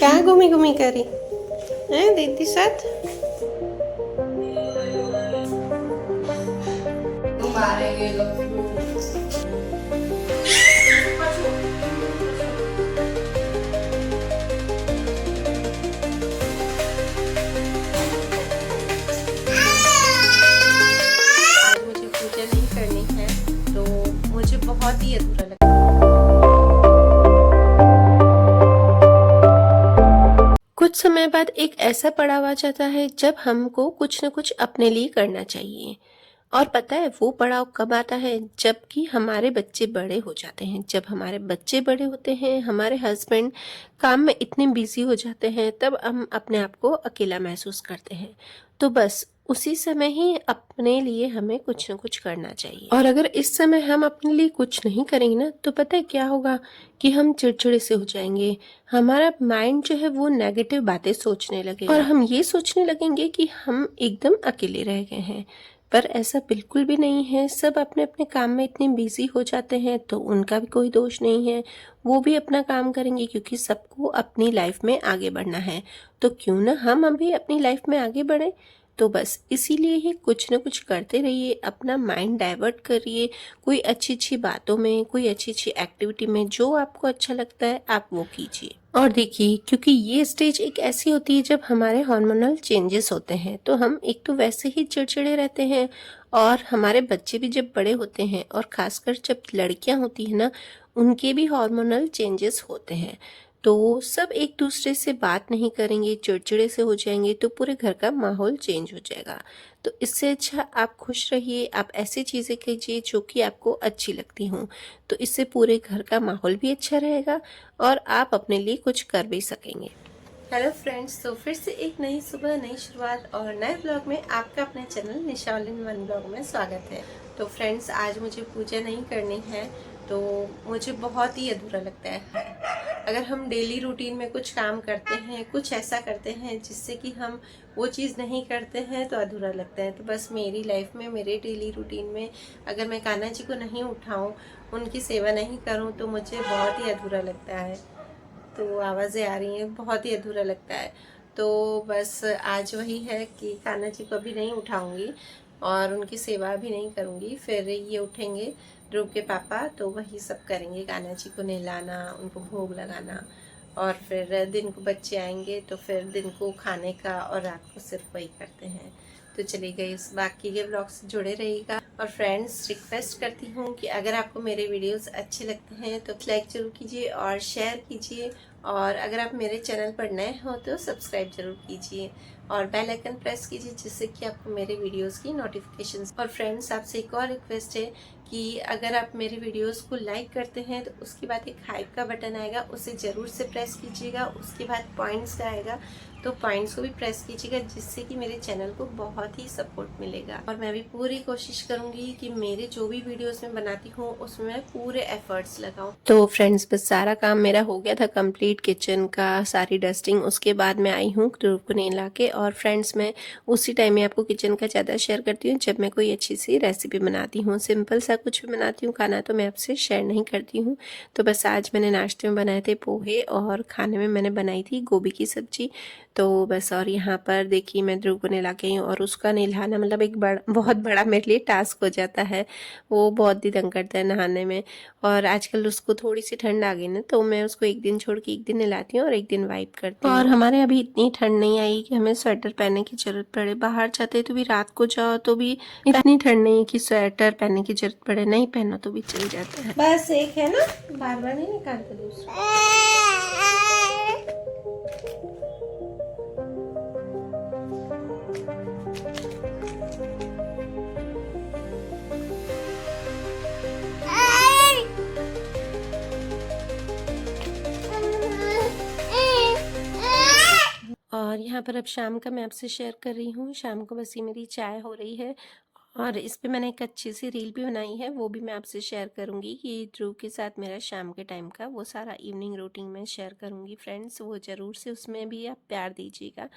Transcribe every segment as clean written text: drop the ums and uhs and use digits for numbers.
क्या घूमी घूमी करी है दीदी साथ? आज मुझे पूजा नहीं करनी है तो मुझे बहुत ही अधूरा लगता है। कुछ समय बाद एक ऐसा पड़ाव आ जाता है जब हमको कुछ न कुछ अपने लिए करना चाहिए। और पता है वो पड़ाव कब आता है? जबकि हमारे बच्चे बड़े हो जाते हैं। जब हमारे बच्चे बड़े होते हैं, हमारे हस्बैंड काम में इतने बिजी हो जाते हैं, तब हम अपने आप को अकेला महसूस करते हैं। तो बस उसी समय ही अपने लिए हमें कुछ न कुछ करना चाहिए। और अगर इस समय हम अपने लिए कुछ नहीं करेंगे ना, तो पता है क्या होगा कि हम चिड़चिड़े से हो जाएंगे। हमारा माइंड जो है वो नेगेटिव बातें सोचने लगेगा और हम ये सोचने लगेंगे कि हम एकदम अकेले रह गए हैं। पर ऐसा बिल्कुल भी नहीं है। सब अपने अपने काम में इतने बिजी हो जाते हैं तो उनका भी कोई दोष नहीं है। वो भी अपना काम करेंगे क्योंकि सबको अपनी लाइफ में आगे बढ़ना है। तो क्यों ना हम अभी अपनी लाइफ में आगे बढ़े। तो बस इसीलिए ही कुछ ना कुछ करते रहिए, अपना माइंड डाइवर्ट करिए कोई अच्छी अच्छी बातों में, कोई अच्छी अच्छी एक्टिविटी में। जो आपको अच्छा लगता है आप वो कीजिए। और देखिए, क्योंकि ये स्टेज एक ऐसी होती है जब हमारे हार्मोनल चेंजेस होते हैं, तो हम एक तो वैसे ही चिड़चिड़े रहते हैं और हमारे बच्चे भी जब बड़े होते हैं और खासकर जब लड़कियां होती हैं ना, उनके भी हार्मोनल चेंजेस होते हैं। तो सब एक दूसरे से बात नहीं करेंगे, चिड़चिड़े से हो जाएंगे, तो पूरे घर का माहौल चेंज हो जाएगा। तो इससे अच्छा आप खुश रहिए, आप ऐसी चीज़ें कीजिए जो कि आपको अच्छी लगती हों। तो इससे पूरे घर का माहौल भी अच्छा रहेगा और आप अपने लिए कुछ कर भी सकेंगे। हेलो फ्रेंड्स, तो फिर से एक नई सुबह, नई शुरुआत और नए ब्लॉग में आपका अपने channel Nisha all in one blog में स्वागत है। तो फ्रेंड्स, आज मुझे पूजा नहीं करनी है तो मुझे बहुत ही अधूरा लगता है। अगर हम डेली रूटीन में कुछ काम करते हैं, कुछ ऐसा करते हैं जिससे कि हम वो चीज़ नहीं करते हैं तो अधूरा लगता है। तो बस मेरी लाइफ में, मेरे डेली रूटीन में अगर मैं कान्हा जी को नहीं उठाऊं, उनकी सेवा नहीं करूं, तो मुझे बहुत ही अधूरा लगता है। तो आवाज़ें आ रही हैं, बहुत ही अधूरा लगता है। तो बस आज वही है कि कान्हा जी को भी नहीं उठाऊंगी और उनकी सेवा भी नहीं करूंगी। फिर ये उठेंगे ध्रुव के पापा, तो वही सब करेंगे, कान्हा जी को नहलाना, उनको भोग लगाना। और फिर दिन को बच्चे आएंगे तो फिर दिन को खाने का और रात को सिर्फ वही करते हैं। तो चलिए गाइस, बाकी के ब्लॉग से जुड़े रहिएगा। और फ्रेंड्स, रिक्वेस्ट करती हूँ कि अगर आपको मेरे वीडियोस अच्छे लगते हैं तो लाइक जरूर कीजिए और शेयर कीजिए। और अगर आप मेरे चैनल पर नए हो तो सब्सक्राइब जरूर कीजिए और बेल आइकन प्रेस कीजिए, जिससे कि आपको मेरे वीडियोस की नोटिफिकेशंस। और फ्रेंड्स, आपसे एक और रिक्वेस्ट है कि अगर आप मेरे वीडियोस को लाइक करते हैं तो उसके बाद एक हाइप का बटन आएगा, उसे ज़रूर से प्रेस कीजिएगा। उसके बाद पॉइंट्स का आएगा, तो पॉइंट्स को भी प्रेस कीजिएगा, जिससे कि मेरे चैनल को बहुत ही सपोर्ट मिलेगा। और मैं भी पूरी कोशिश करूंगी कि मेरे जो भी वीडियोस में बनाती हूँ उसमें मैं पूरे एफर्ट्स लगाऊं। तो फ्रेंड्स, बस सारा काम मेरा हो गया था कंप्लीट, किचन का सारी डस्टिंग। उसके बाद मैं आई हूँ ध्रुव को नहला के। और फ्रेंड्स, मैं उसी टाइम में आपको किचन का ज़्यादा शेयर करती हूँ जब मैं कोई अच्छी सी रेसिपी बनाती हूँ। सिंपल सा कुछ भी बनाती हूँ खाना, तो मैं आपसे शेयर नहीं करती हूँ। तो बस आज मैंने नाश्ते में बनाए थे पोहे और खाने में मैंने बनाई थी गोभी की सब्जी। तो बस, और यहाँ पर देखिए मैं ध्रुव को नहला के आई हूँ। और उसका नहलाना मतलब एक बहुत बड़ा मेरे लिए टास्क हो जाता है। वो बहुत ही तंग करता है नहाने में। और आजकल उसको थोड़ी सी ठंड आ गई ना, तो मैं उसको एक दिन छोड़ के एक दिन नहलाती हूँ और एक दिन वाइप करती हूँ। और हमारे अभी इतनी ठंड नहीं आई कि हमें स्वेटर पहनने की जरूरत पड़े। बाहर जाते तो भी रात को जाओ तो भी इतनी ठंड नहीं कि स्वेटर पहनने की जरूरत पड़े, नहीं पहनो तो भी चल जाता है। बस एक है ना, बार बार नहीं निकालते दूसरा। और यहाँ पर अब शाम का मैं आपसे शेयर कर रही हूँ। शाम को बस ये मेरी चाय हो रही है और इस पे मैंने एक अच्छी सी रील भी बनाई है, वो भी मैं आपसे शेयर करूँगी कि ध्रुव के साथ मेरा शाम के टाइम का वो सारा इवनिंग रूटीन मैं शेयर करूँगी। फ्रेंड्स, वो ज़रूर से उसमें भी आप प्यार दीजिएगा।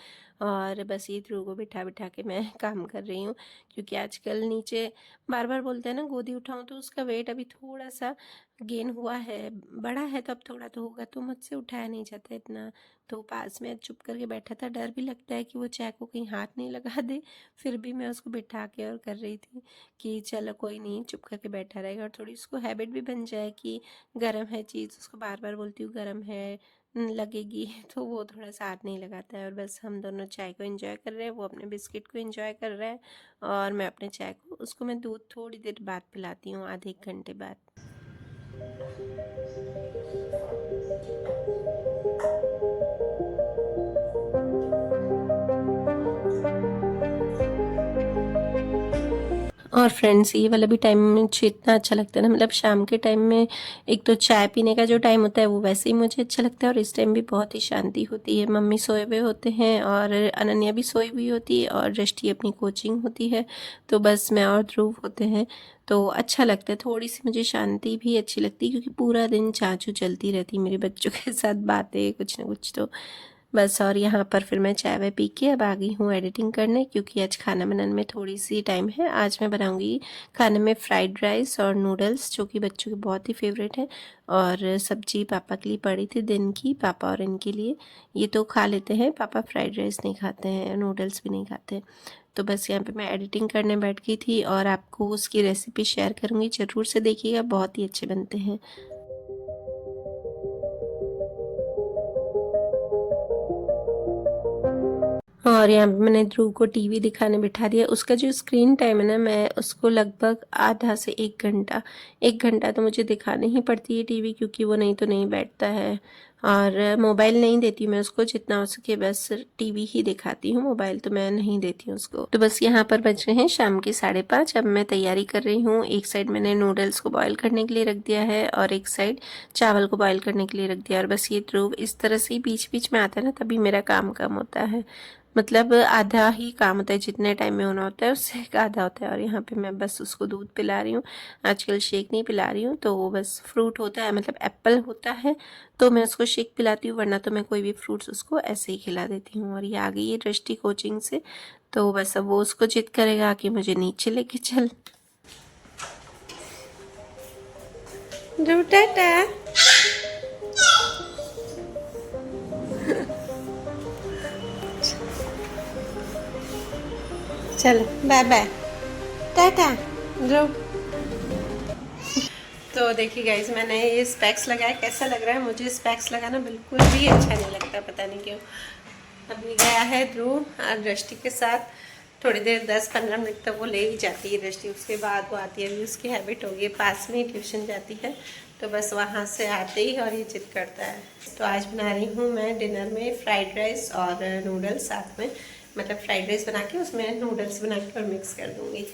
और बस ये ध्रुव को बिठा बिठा के मैं काम कर रही हूँ, क्योंकि आजकल नीचे बार बार बोलते हैं ना गोदी उठाऊँ, तो उसका वेट अभी थोड़ा सा गेन हुआ है, बड़ा है तो अब थोड़ा तो होगा, तो मुझसे उठाया नहीं जाता इतना। तो पास में चुप करके बैठा था, डर भी लगता है कि वो चाय को कहीं हाथ नहीं लगा दे। फिर भी मैं उसको बिठा के और कर रही थी कि चलो कोई नहीं, चुप करके बैठा रहेगा, और थोड़ी उसको हैबिट भी बन जाए कि गर्म है चीज़, उसको बार बार बोलती हूँ गर्म है, लगेगी। तो वो थोड़ा सा हाथ नहीं लगाता है, और बस हम दोनों चाय को एंजॉय कर रहे हैं, वो अपने बिस्किट को एंजॉय कर रहा है और मैं अपने चाय को, उसको मैं दूध थोड़ी देर बाद पिलाती हूँ, आधे एक घंटे बाद। और फ्रेंड्स, ये वाला भी टाइम मुझे इतना अच्छा लगता है ना, मतलब शाम के टाइम में एक तो चाय पीने का जो टाइम होता है वो वैसे ही मुझे अच्छा लगता है, और इस टाइम भी बहुत ही शांति होती है। मम्मी सोए हुए होते हैं और अनन्या भी सोई हुई होती है, और दृष्टि अपनी कोचिंग होती है, तो बस मैं और ध्रुव होते हैं। तो अच्छा लगता है, थोड़ी सी मुझे शांति भी अच्छी लगती है, क्योंकि पूरा दिन चाचू चलती रहती मेरे बच्चों के साथ बातें कुछ ना कुछ। तो बस, और यहाँ पर फिर मैं चाय वाय पी के अब आ गई हूँ एडिटिंग करने, क्योंकि आज खाना बनाने में थोड़ी सी टाइम है। आज मैं बनाऊँगी खाने में फ्राइड राइस और नूडल्स, जो कि बच्चों के बहुत ही फेवरेट है, और सब्जी पापा के लिए पड़ी थी दिन की, पापा और इनके लिए। ये तो खा लेते हैं, पापा फ्राइड राइस नहीं खाते हैं, नूडल्स भी नहीं खाते। तो बस यहाँ पे मैं एडिटिंग करने बैठ गई थी, और आपको उसकी रेसिपी शेयर करूँगी, ज़रूर से देखिएगा, बहुत ही अच्छे बनते हैं। और यहाँ पे मैंने ध्रुव को टीवी दिखाने बिठा दिया। उसका जो स्क्रीन टाइम है ना, मैं उसको लगभग आधा से 1 घंटा, 1 घंटा तो मुझे दिखानी ही पड़ती है टीवी, क्योंकि वो नहीं तो नहीं बैठता है। और मोबाइल नहीं देती मैं उसको, जितना हो सके बस टीवी ही दिखाती हूँ, मोबाइल तो मैं नहीं देती हूँ उसको। तो बस यहाँ पर बज रहे हैं शाम के 5:30। अब मैं तैयारी कर रही हूँ। एक साइड मैंने नूडल्स को बॉयल करने के लिए रख दिया है, और एक साइड चावल को बॉयल करने के लिए रख दिया। और बस ये ध्रुव इस तरह से बीच बीच में आता है ना, तभी मेरा काम कम होता है। मतलब आधा ही काम होता है, जितने टाइम में होना होता है उससे एक आधा होता है। और यहाँ पे मैं बस उसको दूध पिला रही हूँ, आजकल शेक नहीं पिला रही हूँ। तो वो बस फ्रूट होता है, मतलब एप्पल होता है तो मैं उसको शेक पिलाती हूँ, वरना तो मैं कोई भी फ्रूट्स उसको ऐसे ही खिला देती हूँ। और ये आ गई है दृष्टि कोचिंग से, तो बस अब वो उसको जिद करेगा कि मुझे नीचे लेके चल। टाटा। चलो बाय बाय, टाटा ध्रुव। तो देखिए गाइज, मैंने ये स्पेक्स लगाया, कैसा लग रहा है? मुझे स्पेक्स लगाना बिल्कुल भी अच्छा नहीं लगता, पता नहीं क्यों। अभी गया है ध्रुव और दृष्टि के साथ, थोड़ी देर 10-15 मिनट तक वो ले ही जाती है दृष्टि, उसके बाद वो आती है। अभी उसकी हैबिट हो गई, पास में ही ट्यूशन जाती है, तो बस वहाँ से आते ही और ये जिद करता है। तो आज बना रही हूँ मैं डिनर में फ्राइड राइस और नूडल्स साथ में, मतलब फ्राइड राइस बना के उसमें नूडल्स बना के और मिक्स कर दूँगी।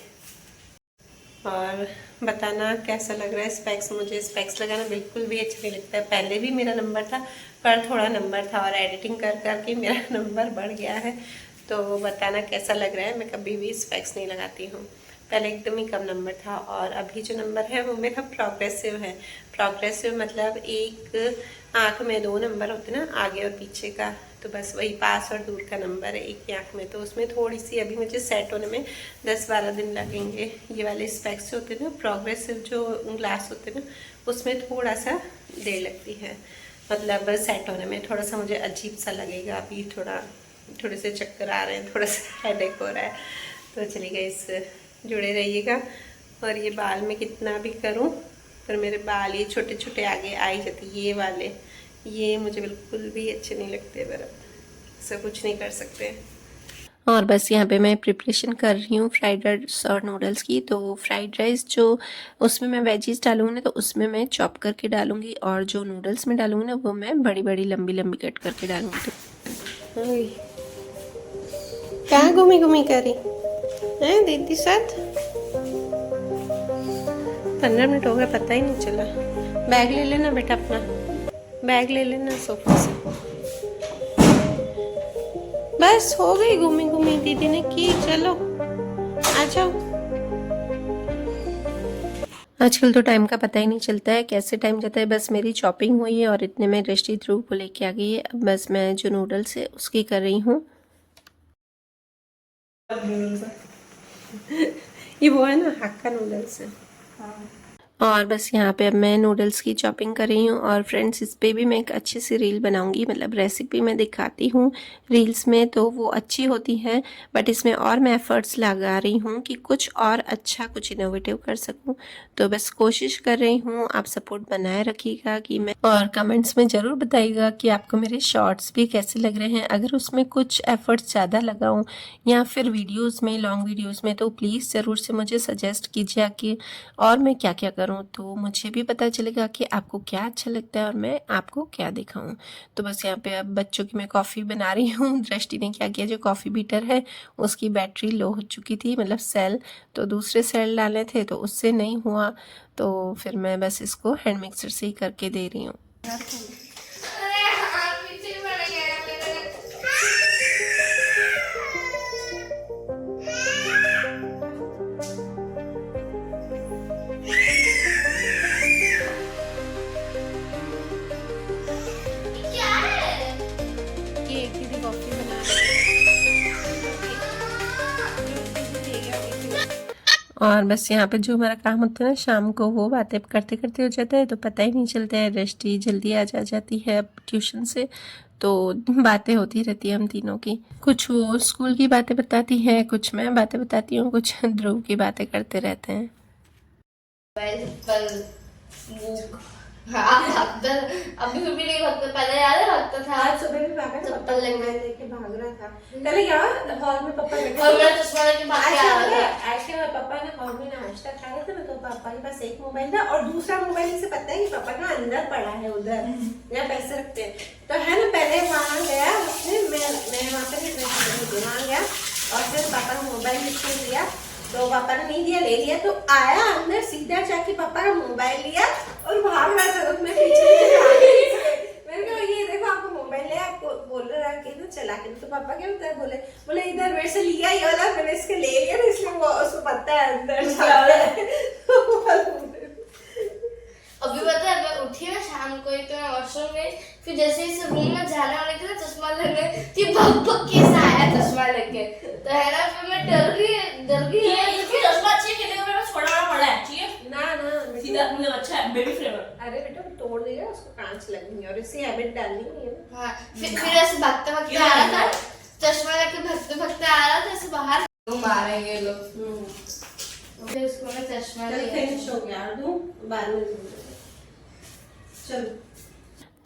और बताना कैसा लग रहा है स्पेक्स। मुझे स्पेक्स लगाना बिल्कुल भी अच्छा नहीं लगता है, पहले भी मेरा नंबर था, पर थोड़ा नंबर था, और एडिटिंग कर करके मेरा नंबर बढ़ गया है। तो बताना कैसा लग रहा है। मैं कभी भी स्पेक्स नहीं लगाती हूँ, पहले एकदम ही कम नंबर था, और अभी जो नंबर है वो मेरा प्रोग्रेसिव है। प्रोग्रेसिव मतलब एक आँख में 2 नंबर होते ना, आगे और पीछे का, तो बस वही पास और दूर का नंबर है एक ही आँख में। तो उसमें थोड़ी सी अभी मुझे सेट होने में 10-12 दिन लगेंगे। ये वाले स्पेक्स जो होते हैं ना, प्रोग्रेसिव जो ग्लास होते हैं ना, उसमें थोड़ा सा देर लगती है, मतलब सेट होने में थोड़ा सा मुझे अजीब सा लगेगा। अभी थोड़े से चक्कर आ रहे हैं, थोड़ा सा हेडेक हो रहा है। तो चलिए इस जुड़े रहिएगा। और ये बाल में कितना भी करूं, पर मेरे बाल ये छोटे छोटे आगे आ ही जाते, ये वाले, ये मुझे बिल्कुल भी अच्छे नहीं लगते, पर ऐसा कुछ नहीं कर सकते। और बस यहाँ पे मैं प्रिपरेशन कर रही हूँ फ्राइड राइस और नूडल्स की। तो फ्राइड राइस जो उसमें मैं वेजीज डालूंगी ना, तो उसमें मैं चॉप करके डालूंगी, और जो नूडल्स में डालूंगी ना, वो मैं बड़ी बड़ी लंबी लंबी कट करके डालूंगी। तो कहाँ घूमी घूमी करी हैं दीदी साथ? 15 मिनट हो गए, पता ही नहीं चला। बैग ले लेना बेटा अपना, बैग ले लेना सोफा से। बस हो गई घूमी घूमी, दीदी ने की, चलो आ जाओ। आजकल तो टाइम का पता ही नहीं चलता है, कैसे टाइम जाता है। बस मेरी शॉपिंग हुई है, और इतने में दृष्टि ध्रुव को लेके आ गई है। अब बस मैं जो नूडल्स है उसकी कर रही हूँ। ये वो है ना, हक्का नूडल्स है। और बस यहाँ पे अब मैं नूडल्स की चॉपिंग कर रही हूँ। और फ्रेंड्स, इस पे भी मैं एक अच्छी सी रील बनाऊंगी, मतलब रेसिपी मैं दिखाती हूँ रील्स में तो वो अच्छी होती है, बट इसमें और मैं एफर्ट्स लगा रही हूँ कि कुछ और अच्छा, कुछ इनोवेटिव कर सकूँ। तो बस कोशिश कर रही हूँ, आप सपोर्ट बनाए रखिएगा कि मैं, और कमेंट्स में ज़रूर बताइएगा कि आपको मेरे शॉर्ट्स भी कैसे लग रहे हैं। अगर उसमें कुछ एफर्ट्स ज़्यादा लगाऊँ या फिर वीडियोज़ में, लॉन्ग वीडियोज़ में, तो प्लीज़ ज़रूर से मुझे सजेस्ट कीजिए कि और मैं क्या क्या करूं, तो मुझे भी पता चलेगा कि आपको क्या अच्छा लगता है और मैं आपको क्या दिखाऊं। तो बस यहाँ पे अब बच्चों की मैं कॉफ़ी बना रही हूँ। दृष्टि ने क्या किया, जो कॉफ़ी बीटर है उसकी बैटरी लो हो चुकी थी, मतलब सेल, तो दूसरे सेल डालने थे तो उससे नहीं हुआ, तो फिर मैं बस इसको हैंड मिक्सर से ही करके दे रही हूँ। और बस यहाँ पे जो हमारा काम होता है ना शाम को, वो बातें करते करते हो जाता है, तो पता ही नहीं चलता है। दृष्टि जल्दी आ जाती है अब ट्यूशन से, तो बातें होती रहती है हम तीनों की। कुछ वो स्कूल की बातें बताती है, कुछ मैं बातें बताती हूँ, कुछ ध्रुव की बातें करते रहते हैं। अभी भी नहीं भागता, पहले याद है भागता था। आज सुबह भी भागा, चप्पल लेके भाग रहा था। पहले क्या हॉल में पापा बैठे और मेरा चश्मा लेके भाग के आ रहा था। ऐसे में पापा ने हॉल में नाश्ता खा रहे थे ना, तो पापा के पास एक मोबाइल था और दूसरा मोबाइल से पता है कि पापा का अंदर पड़ा है, उधर या पैसे रखते हैं तो है ना। पहले वहाँ गया उसने, मैं वहाँ पे वहाँ गया और फिर पापा का मोबाइल इसको दिया, तो पापा ने नहीं दिया, ले लिया, तो आया अंदर सीधा जाके पापा का मोबाइल लिया और भाग रहा था। मैं पीछे मैंने कहा ये देखो आपको मोबाइल है, आपको बोल रहा है कि तो चला के, तो पापा क्या होता है, बोले इधर मेरे से लिया ही वाला, मैंने इसके ले लिया ना, इसलिए वो उसको पता है अंदर अभी पता है मैं उठी ना शाम को ही, तो मैं वॉशरूम गई, फिर जैसे इस रूम में जाने वाले थे ना चश्मा लेने, कि भग भग कैसा आया चश्मा लेके, तो है ना फिर मैं डर गई ये चश्मा अच्छी खेलने का मेरा छोटा बड़ा पड़ा है, ठीक है ना सीधा मतलब अच्छा है, बेबी फ्लेवर। अरे बेटा तोड़ देगा, उसको कांच लगेंगे और इसी हैबिट डालनी नहीं है। हाँ फिर ऐसे भागते भागते आ रहा था, चश्मा लेके भागते भागते आ रहा था, ऐसे बाहर मारेंगे लोग। फिर उसको मैं चश्मा लिया, फिनिश हो गया, दूं बाद में चलो।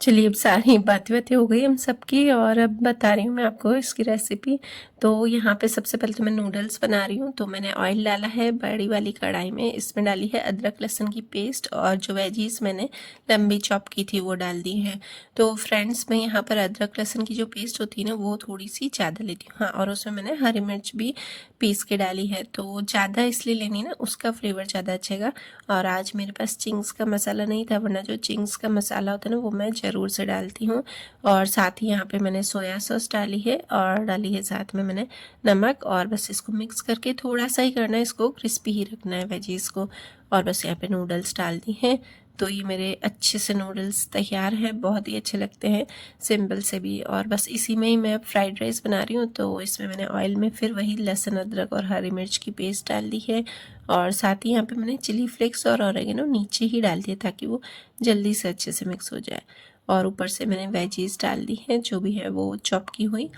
चलिए, अब सारी बातें हो गई हम सबकी, और अब बता रही हूँ मैं आपको इसकी रेसिपी। तो यहाँ पे सबसे पहले तो मैं नूडल्स बना रही हूँ, तो मैंने ऑयल डाला है बड़ी वाली कढ़ाई में, इसमें डाली है अदरक लहसुन की पेस्ट, और जो वेजीज मैंने लंबी चॉप की थी वो डाल दी है। तो फ्रेंड्स, मैं यहाँ पर अदरक लहसुन की जो पेस्ट होती है ना, वो थोड़ी सी ज़्यादा लेती हूँ। हाँ, और उसमें मैंने हरी मिर्च भी पीस के डाली है, तो ज़्यादा इसलिए लेनी ना, उसका फ्लेवर ज़्यादा अच्छेगा। और आज मेरे पास चिंग्स का मसाला नहीं था, वरना जो चिंग्स का मसाला होता है ना, वो मैं ज़रूर से डालती हूँ। और साथ ही यहाँ पे मैंने सोया सॉस डाली है, और डाली है साथ में मैंने नमक, और बस इसको मिक्स करके थोड़ा सा ही करना है, इसको क्रिस्पी ही रखना है वेजीज को। और बस यहाँ पे नूडल्स डाल दी हैं, तो ये मेरे अच्छे से नूडल्स तैयार हैं, बहुत ही अच्छे लगते हैं सिंपल से भी। और बस इसी में ही मैं फ्राइड राइस बना रही हूँ, तो इसमें मैंने ऑयल में फिर वही लहसुन अदरक और हरी मिर्च की पेस्ट डाल दी है, और साथ ही यहाँ पे मैंने चिली फ्लेक्स और ऑरिगेनो नीचे ही डाल दिया ताकि वो जल्दी से अच्छे से मिक्स हो जाए। और ऊपर से मैंने वेजीज डाल दी हैं, जो भी है वो चॉप की हुई,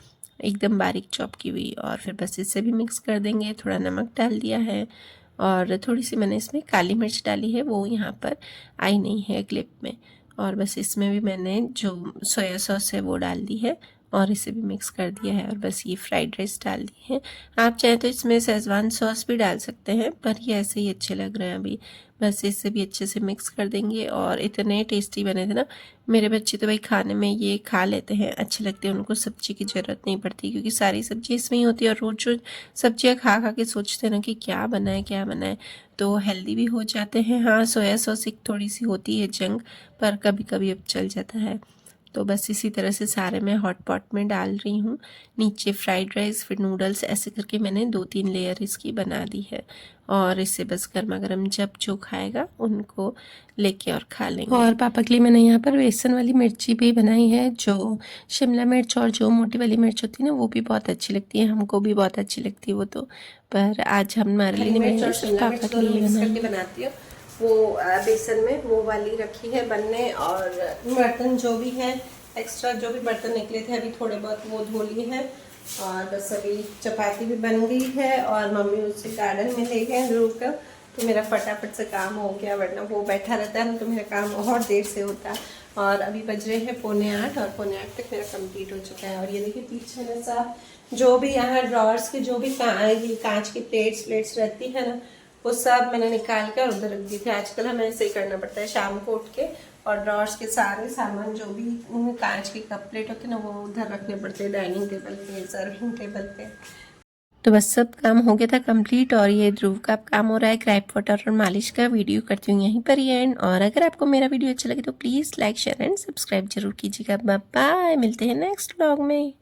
एकदम बारीक चॉप की हुई, और फिर बस इससे भी मिक्स कर देंगे। थोड़ा नमक डाल दिया है, और थोड़ी सी मैंने इसमें काली मिर्च डाली है, वो यहाँ पर आई नहीं है क्लिप में। और बस इसमें भी मैंने जो सोया सॉस है वो डाल दी है, और इसे भी मिक्स कर दिया है, और बस ये फ्राइड राइस डाल दी है। आप चाहें तो इसमें शेजवान सॉस भी डाल सकते हैं, पर ये ऐसे ही अच्छे लग रहे हैं अभी। बस इससे भी अच्छे से मिक्स कर देंगे, और इतने टेस्टी बने थे ना, मेरे बच्चे तो भाई खाने में ये खा लेते हैं, अच्छे लगते हैं, उनको सब्जी की ज़रूरत नहीं पड़ती, क्योंकि सारी सब्जी इसमें ही होती है। और रोज रोज सब्जियाँ खा खा के सोचते हैं ना कि क्या बनाए क्या बनाए, तो हेल्दी भी हो जाते हैं। हाँ, सोया सॉस एक थोड़ी सी होती है जंग, पर कभी कभी अब चल जाता है। तो बस इसी तरह से सारे मैं हॉट पॉट में डाल रही हूँ, नीचे फ्राइड राइस, फिर नूडल्स, ऐसे करके मैंने 2-3 लेयर इसकी बना दी है। और इसे बस गर्मा गर्म जब जो खाएगा उनको लेके और खा लेंगे। और पापा के लिए मैंने यहाँ पर बेसन वाली मिर्ची भी बनाई है, जो शिमला मिर्च और जो मोटी वाली मिर्च होती है ना, वो भी बहुत अच्छी लगती है, हमको भी बहुत अच्छी लगती है वो तो। पर आज हमारे लिए नहीं बनाई, सिर्फ पापा के लिए बनाई। बनाती हूँ, वो बेसन में वो वाली रखी है बनने। और बर्तन जो भी है एक्स्ट्रा जो भी बर्तन निकले थे अभी थोड़े बहुत वो धो लिए हैं। और बस अभी चपाती भी बन गई है और मम्मी उसे गार्डन में ले गए ध्रुव का, तो मेरा फटाफट से काम हो गया, वरना वो बैठा रहता है ना तो मेरा काम और देर से होता है। और अभी बज रहे हैं 7:45 और 7:45 तक मेरा कंप्लीट हो चुका है। और ये देखिए पीछे में साफ जो भी यहाँ ड्रॉर्स की जो भी कांच की प्लेट्स रहती है ना वो सब मैंने निकाल कर उधर रख दी थी। आजकल हमें ऐसे ही करना पड़ता है, शाम को उठ के और ड्रॉर्स के सारे सामान जो भी कांच के कप प्लेट होते हैं ना वो उधर रखने पड़ते हैं, डाइनिंग टेबल पे, सर्विंग टेबल पे। तो बस सब काम हो गया था कंप्लीट और ये ध्रुव का काम हो रहा है ग्राइप वाटर और मालिश का। वीडियो करती हूँ यहीं पर ही एंड। और अगर आपको मेरा वीडियो अच्छा लगे तो please like share and subscribe जरूर कीजिएगा। बाय बाय, मिलते हैं नेक्स्ट व्लॉग में।